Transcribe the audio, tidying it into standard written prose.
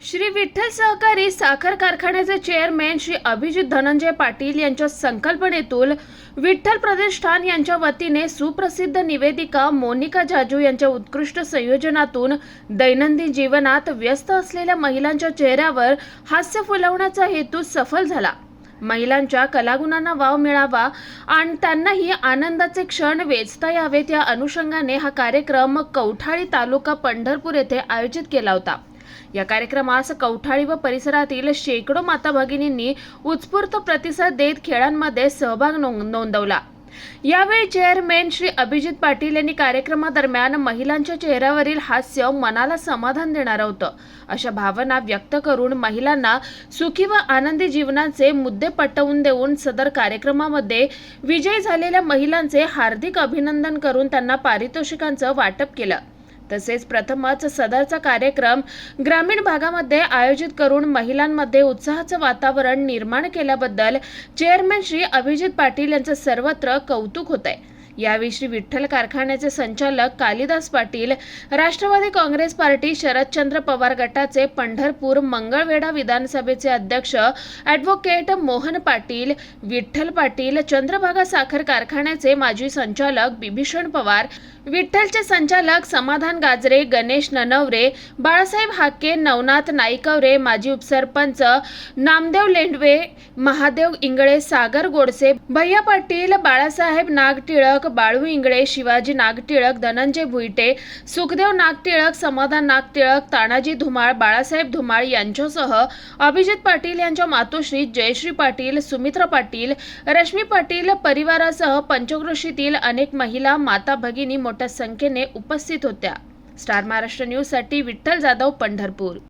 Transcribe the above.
श्री विठ्ठल सहकारी साखर कारखान्याचे चेअरमॅन श्री अभिजित धनंजय पाटील यांच्या संकल्पनेतून विठ्ठल प्रतिष्ठान यांच्या वतीने सुप्रसिद्ध निवेदिका मोनिका जाजू यांच्या उत्कृष्ट संयोजनातून दैनंदिन जीवनात व्यस्त असलेल्या महिलांच्या चेहऱ्यावर हास्य फुलवण्याचा हेतू सफल झाला। महिलांच्या कलागुणांना वाव मिळावा आणि त्यांनाही आनंदाचे क्षण वेचता यावेत या अनुषंगाने हा कार्यक्रम कौठाळी तालुका पंढरपूर येथे आयोजित केला होता। या कार्यक्रमास कौठाळी व परिसरातील शेकडो माता भगिनींनी उत्स्फूर्त प्रतिसाद देत खेळांमध्ये सहभाग नोंदवला। यावेळी चेअरमॅन श्री अभिजित पाटील यांनी कार्यक्रमादरम्यान महिलांच्या चेहऱ्यावरील हास्य मनाला समाधान देणारं होतं अशा भावना व्यक्त करून महिलांना सुखी व आनंदी जीवनाचे मुद्दे पटवून देऊन सदर कार्यक्रमामध्ये विजयी झालेल्या महिलांचे हार्दिक अभिनंदन करून त्यांना पारितोषिकांचं वाटप केलं। तसेच प्रथमच सदरचा कार्यक्रम ग्रामीण भागामध्ये आयोजित करून महिलांमध्ये उत्साहाचं वातावरण निर्माण केल्याबद्दल चेअरमॅन श्री अभिजित पाटील यांचं सर्वत्र कौतुक होतंय। यावेळी श्री विठ्ठल कारखान्याचे संचालक कालिदास पाटील, राष्ट्रवादी काँग्रेस पार्टी शरदचंद्र पवार गटाचे पंढरपूर मंगळवेढा विधानसभेचे अध्यक्ष ॲडव्होकेट मोहन पाटील, विठ्ठल पाटील, चंद्रभागा साखर कारखान्याचे माजी संचालक बिभीषण पवार, विठ्ठलचे संचालक समाधान गाजरे, गणेश ननवरे, बाळासाहेब हाके, नवनाथ नाईकवरे, माजी उपसरपंच नामदेव लेंडवे, महादेव इंगळे, सागर गोडसे, भैया पाटील, बाळासाहेब नागटिळक, बाळू इंगळे, शिवाजी नागटिळक, धनंजय भुईटे, सुखदेव नागटिळक, समाधान नागटिळक, तानाजी धुमाळ, बाळासाहेब धुमाळ यांच्यासह अभिजित पाटील यांच्या मातोश्री जयश्री पाटील, सुमित्रा पाटील, रश्मी पाटील परिवारासह पंचक्रोशीतील अनेक महिला माता भगिनी मोठ्या संख्येने उपस्थित होत्या। स्टार महाराष्ट्र न्यूज साठी विठ्ठल जाधव, पंढरपूर।